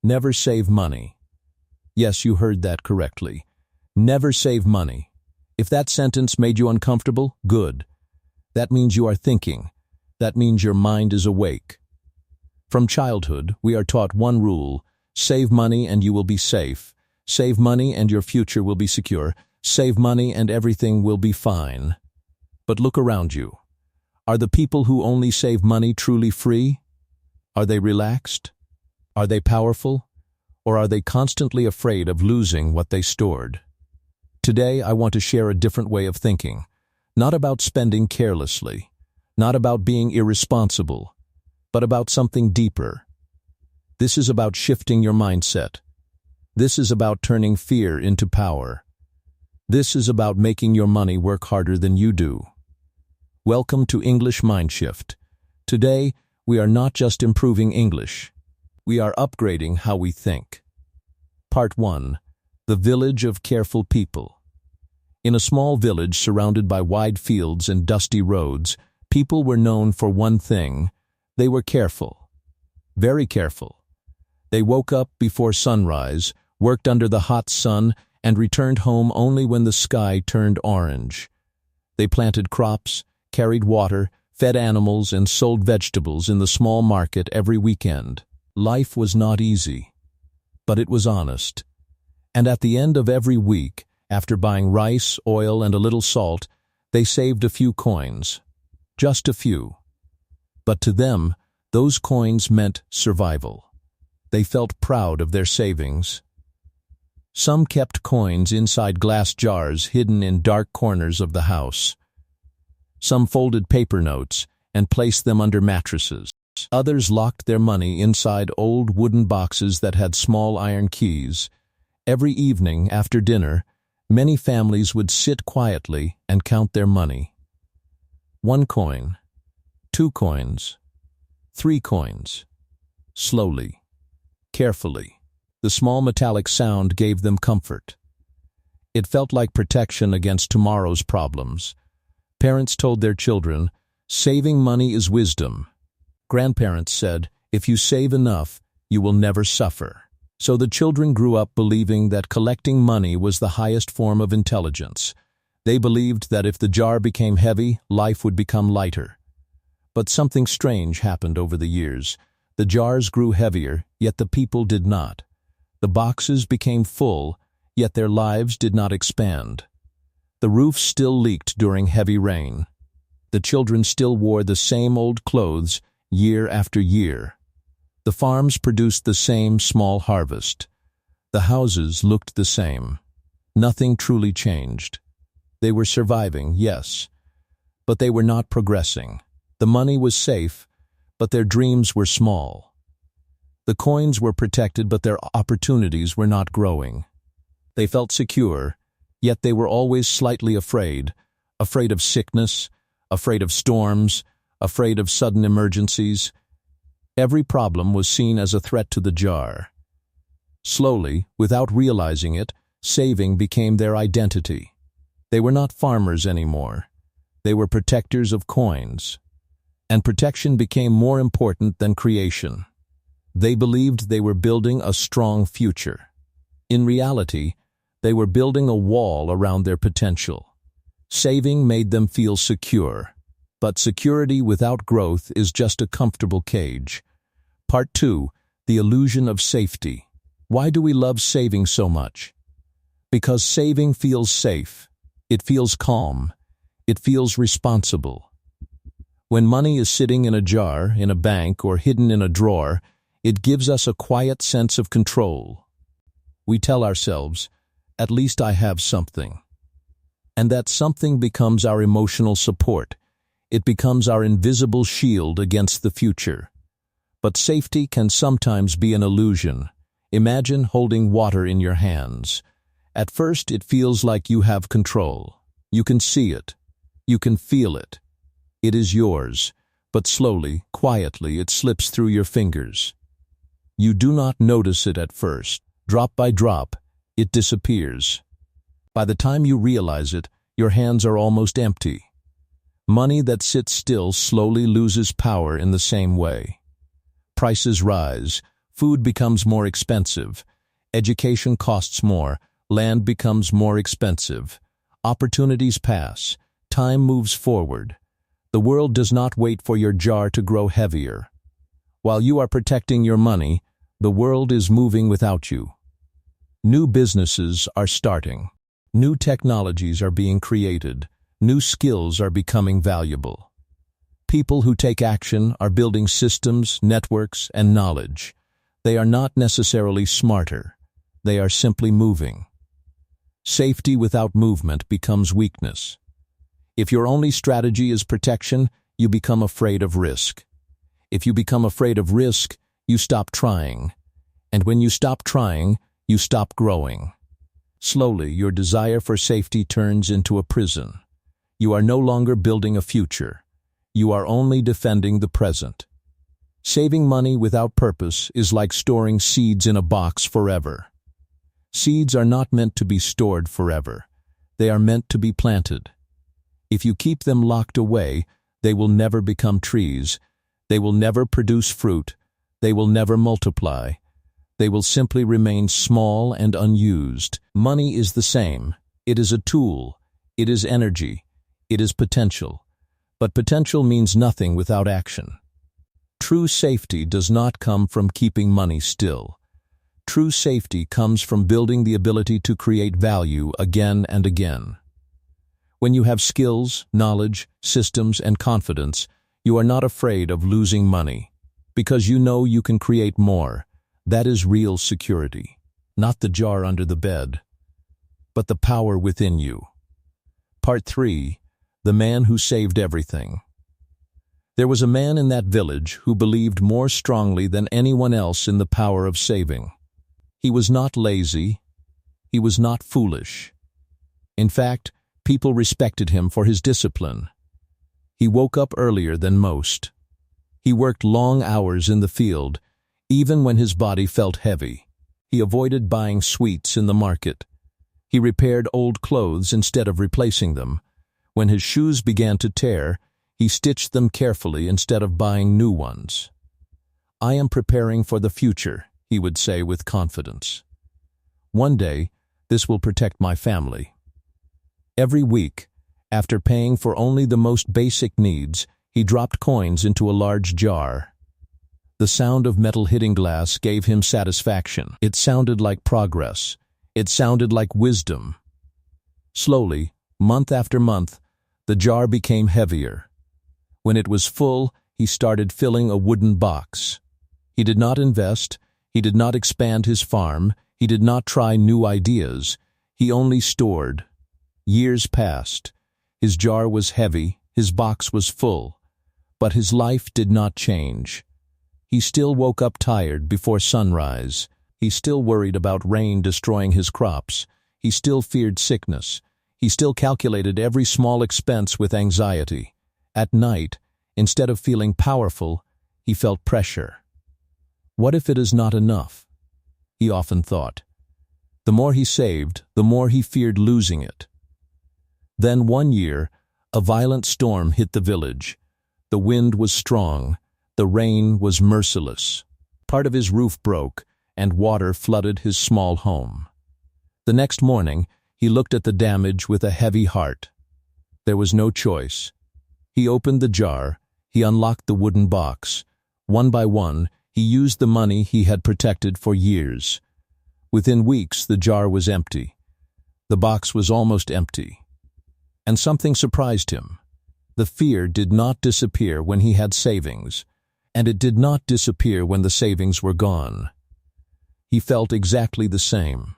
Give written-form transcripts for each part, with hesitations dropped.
Never save money. Yes, you heard that correctly. Never save money. If that sentence made you uncomfortable, good. That means you are thinking. That means your mind is awake. From childhood, we are taught one rule: save money and you will be safe. Save money and your future will be secure. Save money and everything will be fine. But look around you. Are the people who only save money truly free? Are they relaxed? Are they powerful? Or are they constantly afraid of losing what they stored? Today, I want to share a different way of thinking. Not about spending carelessly, not about being irresponsible, but about something deeper. This is about shifting your mindset. This is about turning fear into power. This is about making your money work harder than you do. Welcome to English Mindshift. Today, we are not just improving English. We are upgrading how we think. Part 1. The Village of Careful People. In a small village surrounded by wide fields and dusty roads, people were known for one thing: they were careful. Very careful. They woke up before sunrise, worked under the hot sun, and returned home only when the sky turned orange. They planted crops, carried water, fed animals, and sold vegetables in the small market every weekend. Life was not easy, but it was honest. And at the end of every week, after buying rice, oil, and a little salt, they saved a few coins. Just a few. But to them, those coins meant survival. They felt proud of their savings. Some kept coins inside glass jars hidden in dark corners of the house. Some folded paper notes and placed them under mattresses. Others locked their money inside old wooden boxes that had small iron keys. Every evening after dinner, many families would sit quietly and count their money. 1 coin, 2 coins, 3 coins. Slowly, carefully. The small metallic sound gave them comfort. It felt like protection against tomorrow's problems. Parents told their children, saving money is wisdom. Grandparents said, if you save enough, you will never suffer. So the children grew up believing that collecting money was the highest form of intelligence. They believed that if the jar became heavy, life would become lighter. But something strange happened over the years. The jars grew heavier, yet the people did not. The boxes became full, yet their lives did not expand. The roofs still leaked during heavy rain. The children still wore the same old clothes year after year. The farms produced the same small harvest. The houses looked the same. Nothing truly changed. They were surviving, yes, but they were not progressing. The money was safe, but their dreams were small. The coins were protected, but their opportunities were not growing. They felt secure, yet they were always slightly afraid. Afraid of sickness, afraid of storms, afraid of sudden emergencies. Every problem was seen as a threat to the jar. Slowly, without realizing it, saving became their identity. They were not farmers anymore. They were protectors of coins. And protection became more important than creation. They believed they were building a strong future. In reality, they were building a wall around their potential. Saving made them feel secure. But security without growth is just a comfortable cage. Part 2. The Illusion of Safety. Why do we love saving so much? Because saving feels safe. It feels calm. It feels responsible. When money is sitting in a jar, in a bank, or hidden in a drawer, it gives us a quiet sense of control. We tell ourselves, at least I have something. And that something becomes our emotional support. It becomes our invisible shield against the future. But safety can sometimes be an illusion. Imagine holding water in your hands. At first, it feels like you have control. You can see it. You can feel it. It is yours, but slowly, quietly, it slips through your fingers. You do not notice it at first. Drop by drop, it disappears. By the time you realize it, your hands are almost empty. Money that sits still slowly loses power in the same way. Prices rise, Food becomes more expensive. Education costs more. Land becomes more expensive. Opportunities pass. Time moves forward. The world does not wait for your jar to grow heavier. While you are protecting your money, the world is moving without you. New businesses are starting. New technologies are being created. New skills are becoming valuable. People who take action are building systems, networks, and knowledge. They are not necessarily smarter. They are simply moving. Safety without movement becomes weakness. If your only strategy is protection, you become afraid of risk. If you become afraid of risk, you stop trying. And when you stop trying, you stop growing. Slowly, your desire for safety turns into a prison. You are no longer building a future. You are only defending the present. Saving money without purpose is like storing seeds in a box forever. Seeds are not meant to be stored forever. They are meant to be planted. If you keep them locked away, they will never become trees. They will never produce fruit. They will never multiply. They will simply remain small and unused. Money is the same. It is a tool. It is energy. It is potential. But potential means nothing without action. True safety does not come from keeping money still. True safety comes from building the ability to create value again and again. When you have skills, knowledge, systems, and confidence, you are not afraid of losing money, because you know you can create more. That is real security, not the jar under the bed, but the power within you. Part 3. The Man Who Saved Everything. There was a man in that village who believed more strongly than anyone else in the power of saving. He was not lazy. He was not foolish. In fact, people respected him for his discipline. He woke up earlier than most. He worked long hours in the field, even when his body felt heavy. He avoided buying sweets in the market. He repaired old clothes instead of replacing them. When his shoes began to tear, he stitched them carefully instead of buying new ones. "I am preparing for the future," he would say with confidence. "One day, this will protect my family." Every week, after paying for only the most basic needs, he dropped coins into a large jar. The sound of metal hitting glass gave him satisfaction. It sounded like progress. It sounded like wisdom. Slowly, month after month, the jar became heavier. When it was full, he started filling a wooden box. He did not invest. He did not expand his farm. He did not try new ideas. He only stored. Years passed. His jar was heavy. His box was full. But his life did not change. He still woke up tired before sunrise. He still worried about rain destroying his crops. He still feared sickness. He still calculated every small expense with anxiety. At night, instead of feeling powerful, he felt pressure. What if it is not enough? He often thought. The more he saved, the more he feared losing it. Then one year, a violent storm hit the village. The wind was strong. The rain was merciless. Part of his roof broke, and water flooded his small home. The next morning, he looked at the damage with a heavy heart. There was no choice. He opened the jar. He unlocked the wooden box. One by one, he used the money he had protected for years. Within weeks, the jar was empty. The box was almost empty. And something surprised him. The fear did not disappear when he had savings, and it did not disappear when the savings were gone. He felt exactly the same.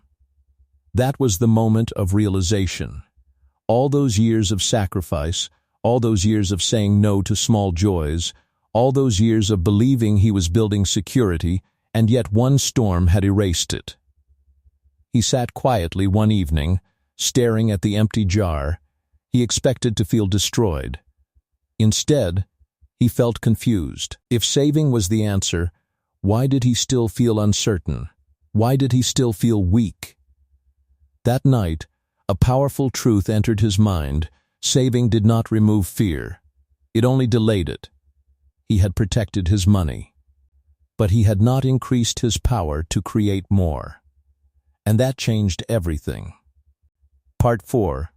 That was the moment of realization. All those years of sacrifice, all those years of saying no to small joys, all those years of believing he was building security, and yet one storm had erased it. He sat quietly one evening, staring at the empty jar. He expected to feel destroyed. Instead, he felt confused. If saving was the answer, why did he still feel uncertain? Why did he still feel weak? That night, a powerful truth entered his mind. Saving did not remove fear. It only delayed it. He had protected his money. but he had not increased his power to create more. And that changed everything. Part 4.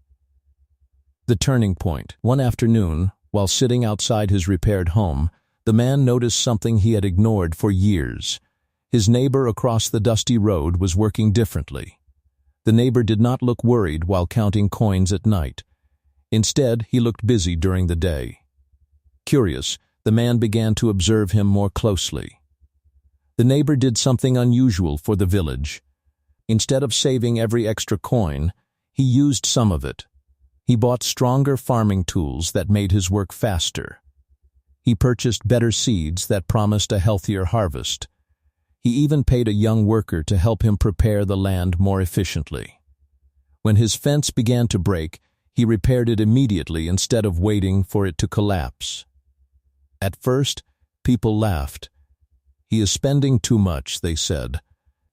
The turning point. One afternoon, while sitting outside his repaired home, the man noticed something he had ignored for years. His neighbor across the dusty road was working differently. The neighbor did not look worried while counting coins at night. Instead, he looked busy during the day. Curious, the man began to observe him more closely. The neighbor did something unusual for the village. Instead of saving every extra coin, he used some of it. He bought stronger farming tools that made his work faster. He purchased better seeds that promised a healthier harvest. He even paid a young worker to help him prepare the land more efficiently. When his fence began to break, he repaired it immediately instead of waiting for it to collapse. At first, people laughed. "He is spending too much," they said.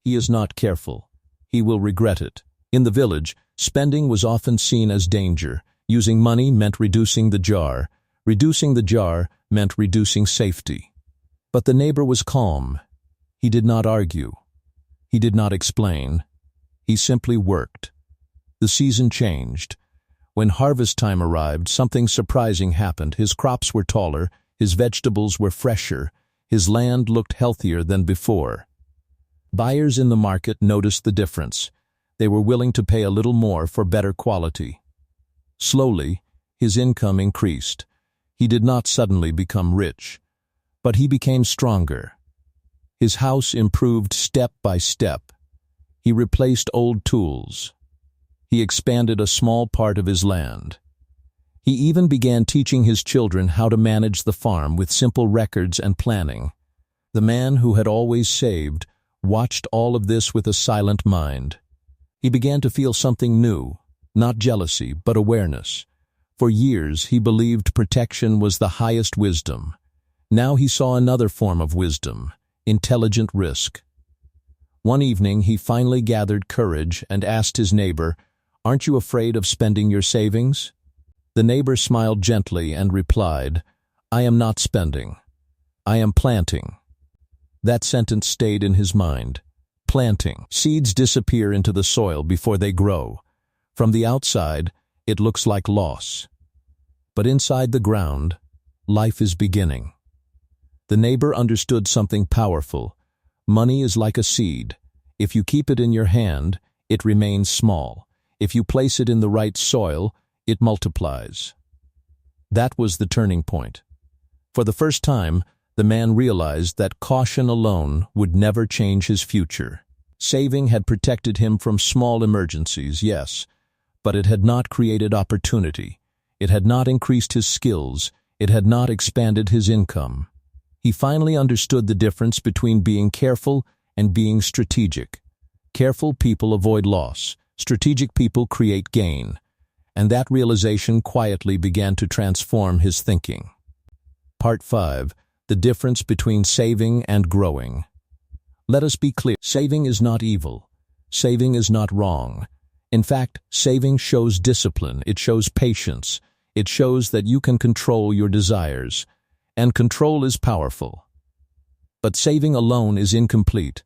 "He is not careful. He will regret it." In the village, spending was often seen as danger. Using money meant reducing the jar. Reducing the jar meant reducing safety. But the neighbor was calm. He did not argue. He did not explain. He simply worked. The season changed. When harvest time arrived, something surprising happened. His crops were taller, his vegetables were fresher, his land looked healthier than before. Buyers in the market noticed the difference. They were willing to pay a little more for better quality. Slowly, his income increased. He did not suddenly become rich, but he became stronger. His house improved step by step. He replaced old tools. He expanded a small part of his land. He even began teaching his children how to manage the farm with simple records and planning. The man who had always saved watched all of this with a silent mind. He began to feel something new, not jealousy, but awareness. For years, he believed protection was the highest wisdom. Now he saw another form of wisdom, intelligent risk. One evening, he finally gathered courage and asked his neighbor, "Aren't you afraid of spending your savings?" The neighbor smiled gently and replied, "I am not spending. I am planting." That sentence stayed in his mind. Planting. Seeds disappear into the soil before they grow. From the outside, it looks like loss. But inside the ground, life is beginning. The neighbor understood something powerful. Money is like a seed. If you keep it in your hand, it remains small. If you place it in the right soil, it multiplies. That was the turning point. For the first time, the man realized that caution alone would never change his future. Saving had protected him from small emergencies, yes, but it had not created opportunity. It had not increased his skills. It had not expanded his income. He finally understood the difference between being careful and being strategic. Careful people avoid loss. Strategic people create gain. And that realization quietly began to transform his thinking. Part 5. The difference between saving and growing. Let us be clear. Saving is not evil. Saving is not wrong. In fact, saving shows discipline. It shows patience. It shows that you can control your desires. And control is powerful. But saving alone is incomplete.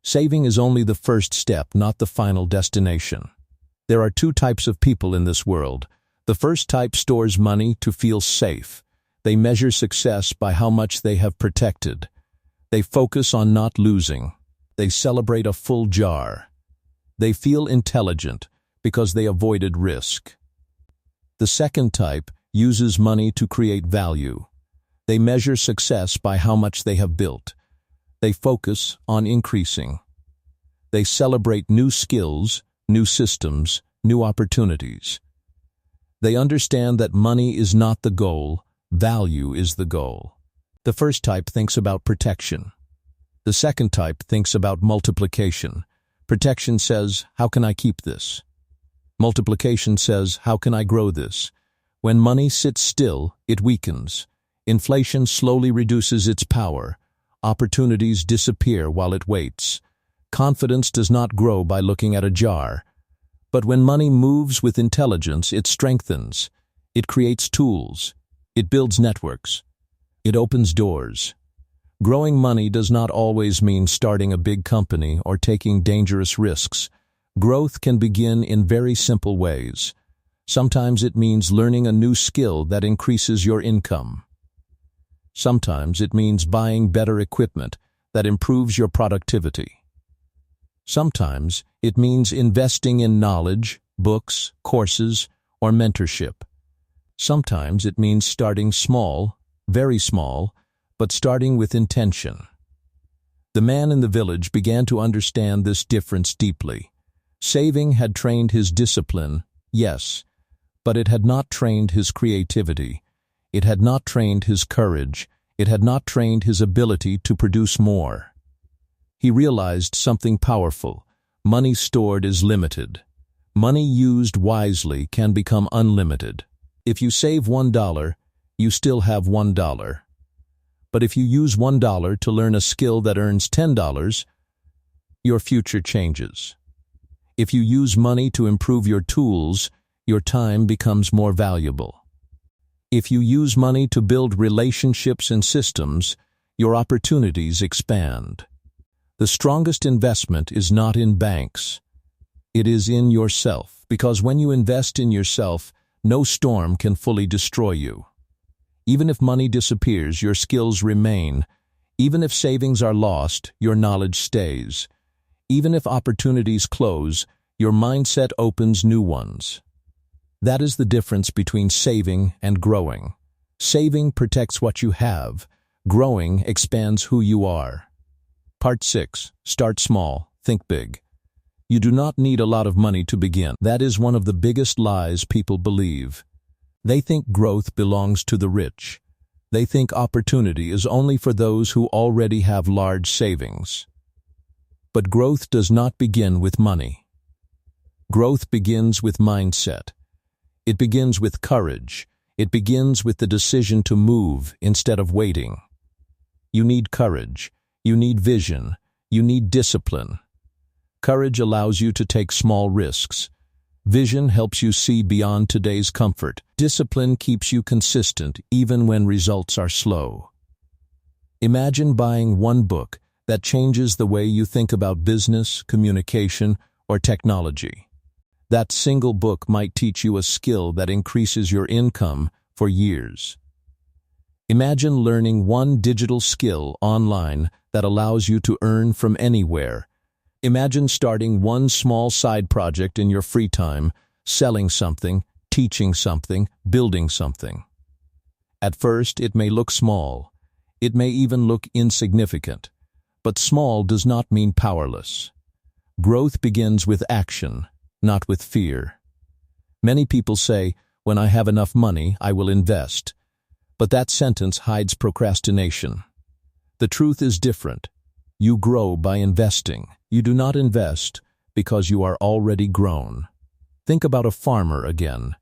Saving is only the first step, not the final destination. There are two types of people in this world. The first type stores money to feel safe. They measure success by how much they have protected. They focus on not losing. They celebrate a full jar. They feel intelligent because they avoided risk. The second type uses money to create value. They measure success by how much they have built. They focus on increasing. They celebrate new skills, new systems, new opportunities. They understand that money is not the goal, value is the goal. The first type thinks about protection. The second type thinks about multiplication. Protection says, how can I keep this? Multiplication says, how can I grow this? When money sits still, it weakens. Inflation slowly reduces its power. Opportunities disappear while it waits. Confidence does not grow by looking at a jar. But when money moves with intelligence, it strengthens. It creates tools. It builds networks. It opens doors. Growing money does not always mean starting a big company or taking dangerous risks. Growth can begin in very simple ways. Sometimes it means learning a new skill that increases your income. Sometimes it means buying better equipment that improves your productivity. Sometimes it means investing in knowledge, books, courses, or mentorship. Sometimes it means starting small, very small, but starting with intention. The man in the village began to understand this difference deeply. Saving had trained his discipline, yes, but it had not trained his creativity. It had not trained his courage. It had not trained his ability to produce more. He realized something powerful. Money stored is limited. Money used wisely can become unlimited. If you save $1, you still have $1. But if you use $1 to learn a skill that earns $10, your future changes. If you use money to improve your tools, your time becomes more valuable. If you use money to build relationships and systems, your opportunities expand. The strongest investment is not in banks. It is in yourself, because when you invest in yourself, no storm can fully destroy you. Even if money disappears, your skills remain. Even if savings are lost, your knowledge stays. Even if opportunities close, your mindset opens new ones. That is the difference between saving and growing. Saving protects what you have. Growing expands who you are. Part 6. Start small, think big. You do not need a lot of money to begin. That is one of the biggest lies people believe. They think growth belongs to the rich. They think opportunity is only for those who already have large savings. But growth does not begin with money. Growth begins with mindset. It begins with courage. It begins with the decision to move instead of waiting. You need courage. You need vision. You need discipline. Courage allows you to take small risks. Vision helps you see beyond today's comfort. Discipline keeps you consistent even when results are slow. Imagine buying one book that changes the way you think about business, communication, or technology. That single book might teach you a skill that increases your income for years. Imagine learning one digital skill online that allows you to earn from anywhere. Imagine starting one small side project in your free time, selling something, teaching something, building something. At first, it may look small. It may even look insignificant. But small does not mean powerless. Growth begins with action, not with fear. Many people say, "When I have enough money, I will invest." But that sentence hides procrastination. The truth is different. You grow by investing. You do not invest because you are already grown. Think about a farmer again.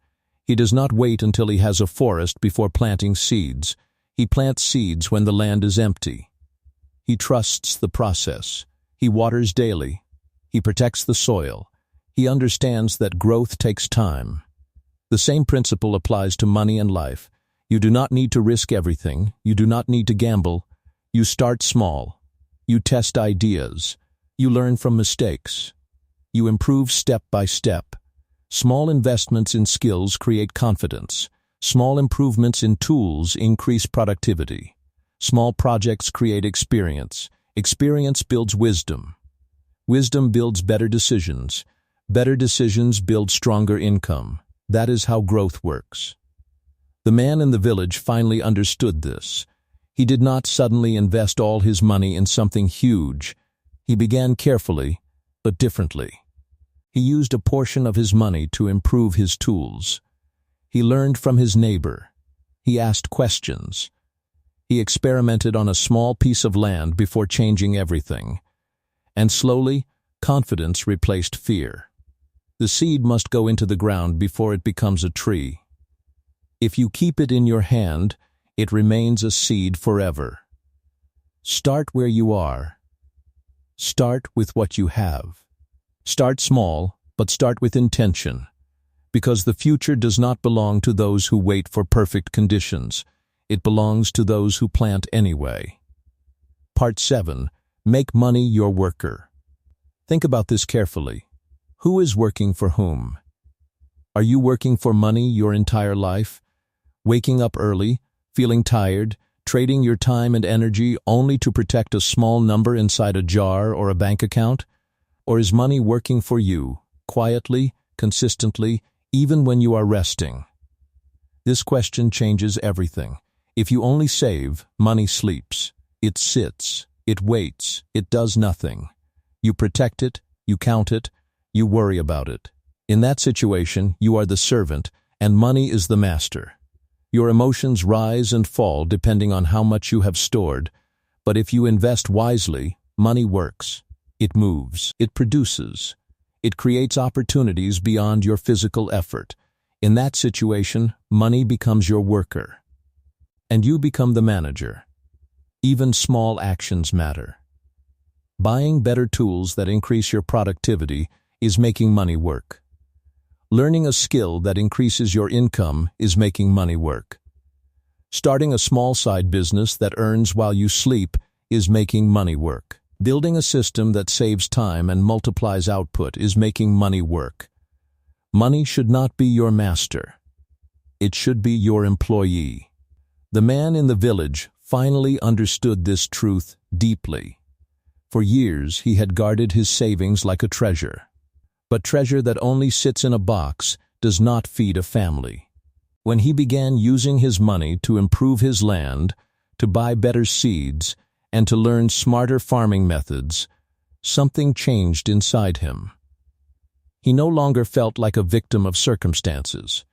He does not wait until he has a forest before planting seeds. He plants seeds when the land is empty. He trusts the process. He waters daily. He protects the soil. He understands that growth takes time. The same principle applies to money and life. You do not need to risk everything. You do not need to gamble. You start small. You test ideas. You learn from mistakes. You improve step by step. Small investments in skills create confidence. Small improvements in tools increase productivity. Small projects create experience. Experience builds wisdom. Wisdom builds better decisions. Better decisions build stronger income. That is how growth works. The man in the village finally understood this. He did not suddenly invest all his money in something huge. He began carefully, but differently. He used a portion of his money to improve his tools. He learned from his neighbor. He asked questions. He experimented on a small piece of land before changing everything. And slowly, confidence replaced fear. The seed must go into the ground before it becomes a tree. If you keep it in your hand, it remains a seed forever. Start where you are. Start with what you have. Start small, but start with intention. Because the future does not belong to those who wait for perfect conditions. It belongs to those who plant anyway. Part 7. Make money your worker. Think about this carefully. Who is working for whom? Are you working for money your entire life? Waking up early, feeling tired, trading your time and energy only to protect a small number inside a jar or a bank account? Or is money working for you, quietly, consistently, even when you are resting? This question changes everything. If you only save, money sleeps. It sits, it waits, it does nothing. You protect it, you count it, you worry about it. In that situation, you are the servant, and money is the master. Your emotions rise and fall depending on how much you have stored, but if you invest wisely, money works. It moves, it produces. It creates opportunities beyond your physical effort. In that situation, money becomes your worker. And you become the manager. Even small actions matter. Buying better tools that increase your productivity is making money work. Learning a skill that increases your income is making money work. Starting a small side business that earns while you sleep is making money work. Building a system that saves time and multiplies output is making money work. Money should not be your master. It should be your employee. The man in the village finally understood this truth deeply. For years, he had guarded his savings like a treasure. But treasure that only sits in a box does not feed a family. When he began using his money to improve his land, to buy better seeds, and to learn smarter farming methods, something changed inside him. He no longer felt like a victim of circumstances.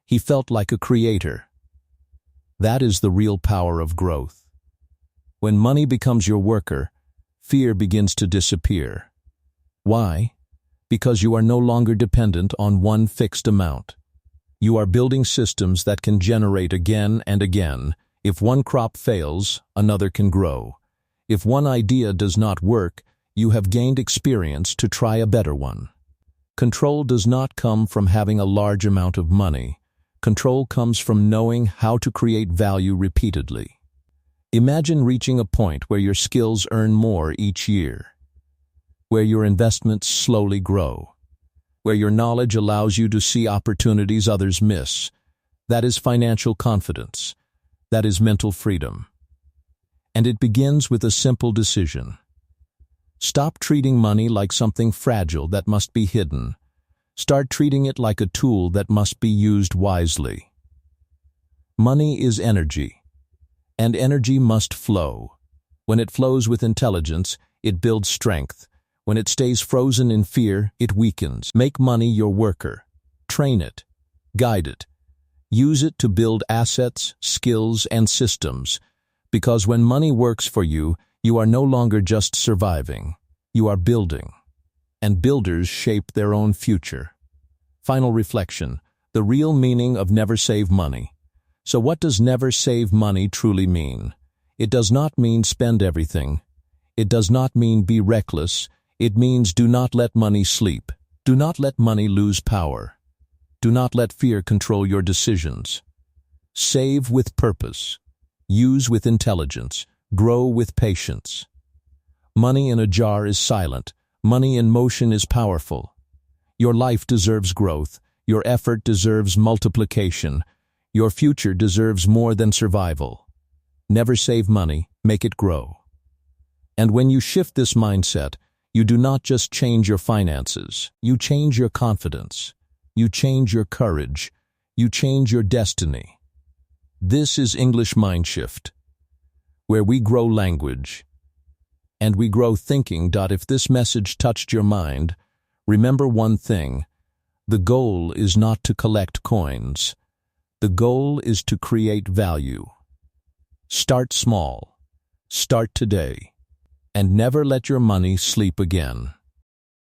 He felt like a creator. That is the real power of growth. When money becomes your worker, fear begins to disappear. Why? Because you are no longer dependent on one fixed amount. You are building systems that can generate again and again. If one crop fails, another can grow. If one idea does not work, you have gained experience to try a better one. Control does not come from having a large amount of money. Control comes from knowing how to create value repeatedly. Imagine reaching a point where your skills earn more each year, where your investments slowly grow, where your knowledge allows you to see opportunities others miss. That is financial confidence. That is mental freedom. And it begins with a simple decision. Stop treating money like something fragile that must be hidden. Start treating it like a tool that must be used wisely. Money is energy, and energy must flow. When it flows with intelligence, it builds strength. When it stays frozen in fear, it weakens. Make money your worker. Train it. Guide it. Use it to build assets, skills, and systems. Because when money works for you, you are no longer just surviving. You are building. And builders shape their own future. Final reflection. The real meaning of never save money. So what does never save money truly mean? It does not mean spend everything. It does not mean be reckless. It means do not let money sleep. Do not let money lose power. Do not let fear control your decisions. Save with purpose. Use with intelligence. Grow with patience. Money in a jar is silent. Money in motion is powerful. Your life deserves growth. Your effort deserves multiplication. Your future deserves more than survival. Never save money, make it grow. And when you shift this mindset, you do not just change your finances. You change your confidence. You change your courage. You change your destiny. This is English Mind Shift, where we grow language and we grow thinking. If this message touched your mind, remember one thing. The goal is not to collect coins. The goal is to create value. Start small. Start today. And never let your money sleep again.